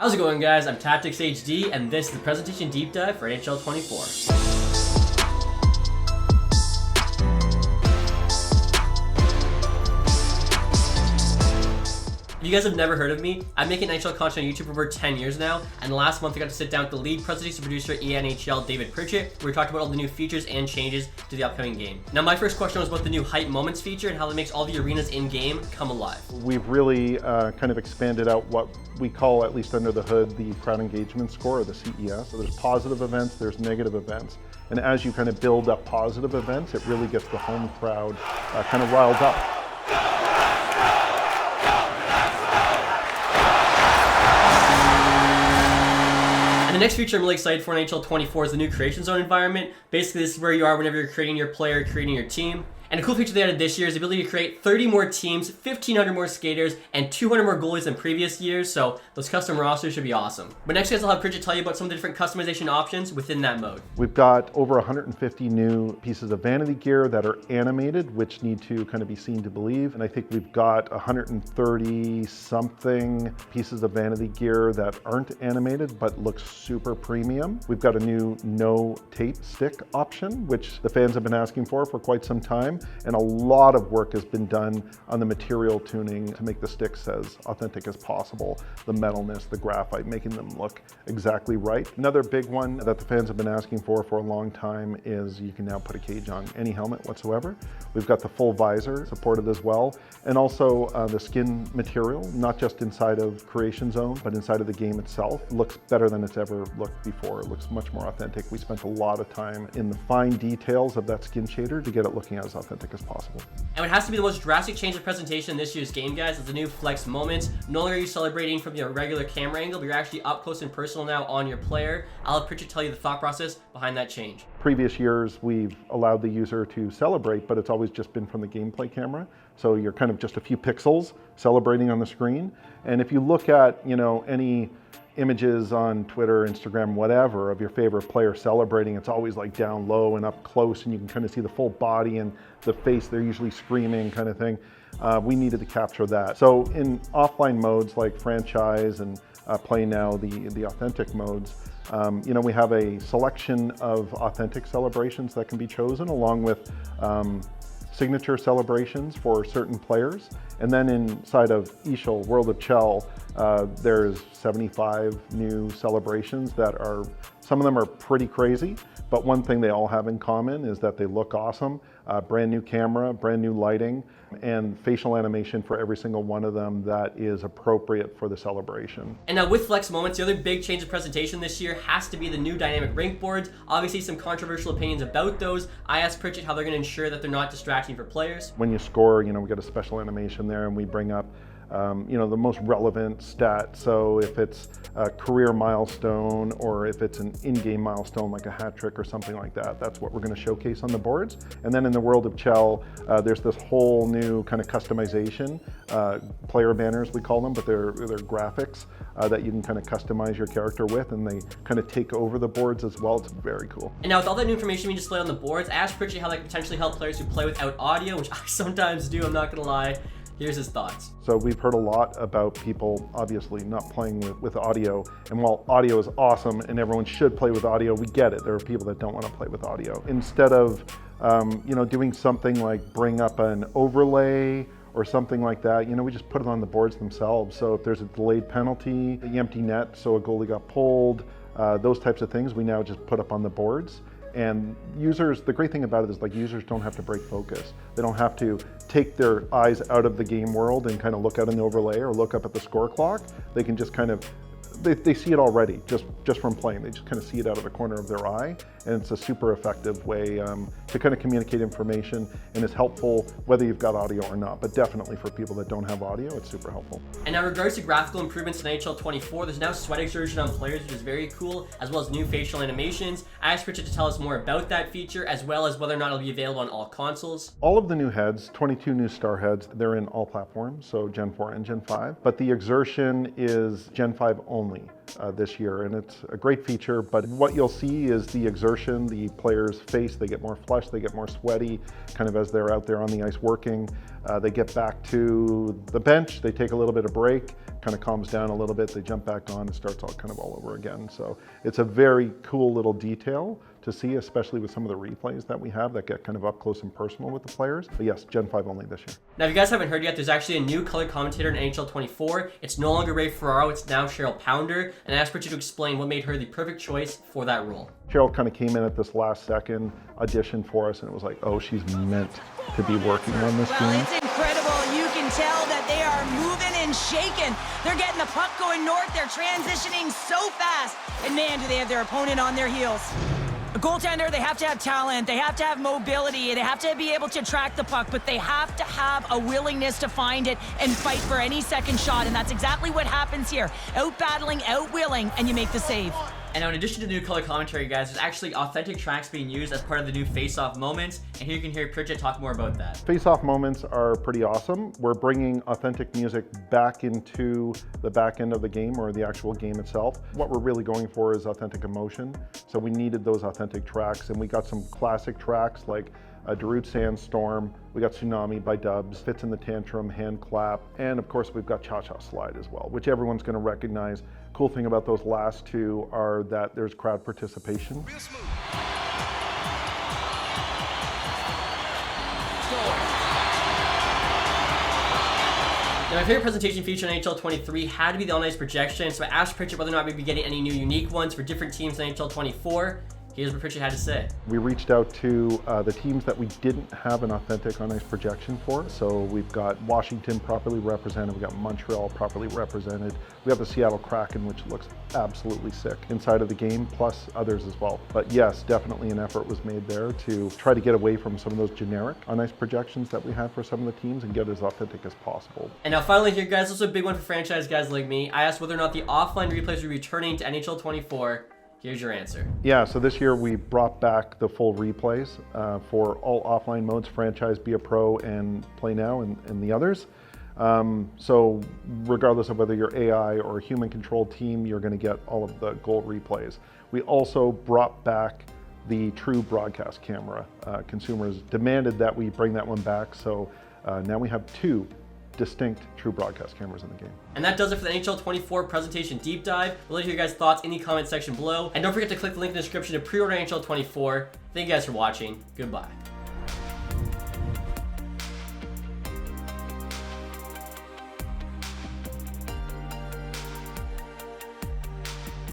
How's it going, guys? I'm Tactics HD, and this is the presentation deep dive for NHL 24. If you guys have never heard of me, I'm making NHL content on YouTube for over 10 years now, and last month I got to sit down with the lead presentation producer at NHL, David Pritchett, where we talked about all the new features and changes to the upcoming game. Now, my first question was about the new Hype Moments feature and how that makes all the arenas in-game come alive. We've really kind of expanded out what we call, at least under the hood, the crowd engagement score, or the CES. So there's positive events, there's negative events. And as you kind of build up positive events, it really gets the home crowd kind of riled up. And the next feature I'm really excited for in NHL 24 is the new Creation Zone environment. Basically, this is where you are whenever you're creating your player, creating your team. And a cool feature they added this year is the ability to create 30 more teams, 1,500 more skaters, and 200 more goalies than previous years, so those custom rosters should be awesome. But next, guys, I'll have Pritchett tell you about some of the different customization options within that mode. We've got over 150 new pieces of vanity gear that are animated, which need to kind of be seen to believe. And I think we've got 130 something pieces of vanity gear that aren't animated, but look super premium. We've got a new no tape stick option, which the fans have been asking for quite some time. And a lot of work has been done on the material tuning to make the sticks as authentic as possible. The metalness, the graphite, making them look exactly right. Another big one that the fans have been asking for a long time is you can now put a cage on any helmet whatsoever. We've got the full visor supported as well. And also the skin material, not just inside of Creation Zone, but inside of the game itself, looks better than it's ever looked before. It looks much more authentic. We spent a lot of time in the fine details of that skin shader to get it looking as authentic as possible. And it has to be the most drastic change of presentation in this year's game, guys, is the new Flex Moments. No longer are you celebrating from your regular camera angle, but you're actually up close and personal now on your player. I'll have Pritchett tell you the thought process behind that change. Previous years, we've allowed the user to celebrate, but it's always just been from the gameplay camera. So you're kind of just a few pixels celebrating on the screen. And if you look at, any images on Twitter, Instagram, whatever, of your favorite player celebrating, it's always like down low and up close, and you can kind of see the full body and the face. They're usually screaming kind of thing. We needed to capture that. So in offline modes like franchise and play now, the authentic modes, we have a selection of authentic celebrations that can be chosen, along with signature celebrations for certain players. And then inside of Chel, World of Chel, there's 75 new celebrations that are, some of them are pretty crazy, but one thing they all have in common is that they look awesome. Brand new camera, brand new lighting, and facial animation for every single one of them that is appropriate for the celebration. And now with Flex Moments, the other big change of presentation this year has to be the new dynamic Rink Boards. Obviously some controversial opinions about those. I asked Pritchett how they're going to ensure that they're not distracting for players. When you score, we got a special animation there, and we bring up the most relevant stat. So if it's a career milestone or if it's an in-game milestone like a hat trick or something like that, that's what we're going to showcase on the boards. And then in the World of Chel, there's this whole new kind of customization, player banners we call them, but they're graphics that you can kind of customize your character with, and they kind of take over the boards as well. It's very cool. And now with all that new information being displayed on the boards, I asked Pritchett how that could potentially help players who play without audio, which I sometimes do, I'm not going to lie. Here's his thoughts. So we've heard a lot about people obviously not playing with audio, and while audio is awesome and everyone should play with audio, we get it. There are people that don't want to play with audio. Instead of doing something like bring up an overlay or something like that, we just put it on the boards themselves. So if there's a delayed penalty, the empty net, so a goalie got pulled, those types of things we now just put up on the boards. And users, the great thing about it is users don't have to break focus. They don't have to take their eyes out of the game world and kind of look at an overlay or look up at the score clock. They can just kind of, they see it already just from playing. They just kind of see it out of the corner of their eye. And it's a super effective way to kind of communicate information, and it's helpful whether you've got audio or not, but definitely for people that don't have audio, it's super helpful. And now in regards to graphical improvements in NHL 24, there's now sweat exertion on players, which is very cool, as well as new facial animations. I asked Pritchett to tell us more about that feature, as well as whether or not it'll be available on all consoles. All of the new heads, 22 new star heads, they're in all platforms, so Gen 4 and Gen 5, but the exertion is Gen 5 only this year, and it's a great feature, but what you'll see is the exertion, the player's face, they get more flushed, they get more sweaty, kind of as they're out there on the ice working. They get back to the bench, they take a little bit of break, kind of calms down a little bit, they jump back on, and starts all over again. So it's a very cool little detail to see, especially with some of the replays that we have that get kind of up close and personal with the players. But yes, Gen 5 only this year. Now, if you guys haven't heard yet, there's actually a new color commentator in NHL 24. It's no longer Ray Ferraro, it's now Cheryl Pounder. And I asked Richard to explain what made her the perfect choice for that role. Cheryl kind of came in at this last second, auditioned for us, and it was like, oh, she's meant to be working on this game. Well, it's incredible. You can tell that they are moving and shaking. They're getting the puck going north. They're transitioning so fast. And man, do they have their opponent on their heels. A goaltender, they have to have talent, they have to have mobility, they have to be able to track the puck, but they have to have a willingness to find it and fight for any second shot, and that's exactly what happens here. Out-battling, out-willing, and you make the save. And now, in addition to the new color commentary, guys, there's actually authentic tracks being used as part of the new face-off moments, and here you can hear Pritchett talk more about that. Face-off moments are pretty awesome. We're bringing authentic music back into the back end of the game, or the actual game itself. What we're really going for is authentic emotion, so we needed those authentic tracks, and we got some classic tracks like Darude Sandstorm, we got Tsunami by Dubs, Fits in the Tantrum, Hand Clap, and of course we've got Cha Cha Slide as well, which everyone's going to recognize. Cool thing about those last two are that there's crowd participation. Now, my favorite presentation feature in NHL 23 had to be the on-ice projection, so I asked Pritchett whether or not we'd be getting any new unique ones for different teams in NHL 24. Here's what Pritchett had to say. We reached out to the teams that we didn't have an authentic on-ice projection for. So we've got Washington properly represented, we've got Montreal properly represented, we have the Seattle Kraken, which looks absolutely sick inside of the game, plus others as well. But yes, definitely an effort was made there to try to get away from some of those generic on-ice projections that we have for some of the teams and get as authentic as possible. And now finally here, guys, this is a big one for franchise guys like me. I asked whether or not the offline replays were returning to NHL 24. Here's your answer. Yeah, so this year we brought back the full replays for all offline modes, franchise, be a pro, and play now, and the others. So regardless of whether you're AI or a human controlled team, you're going to get all of the goal replays. We also brought back the true broadcast camera. Consumers demanded that we bring that one back, so now we have two distinct true broadcast cameras in the game. And that does it for the NHL 24 presentation deep dive. We'll let you hear your guys' thoughts in the comment section below. And don't forget to click the link in the description to pre-order NHL 24. Thank you guys for watching. Goodbye.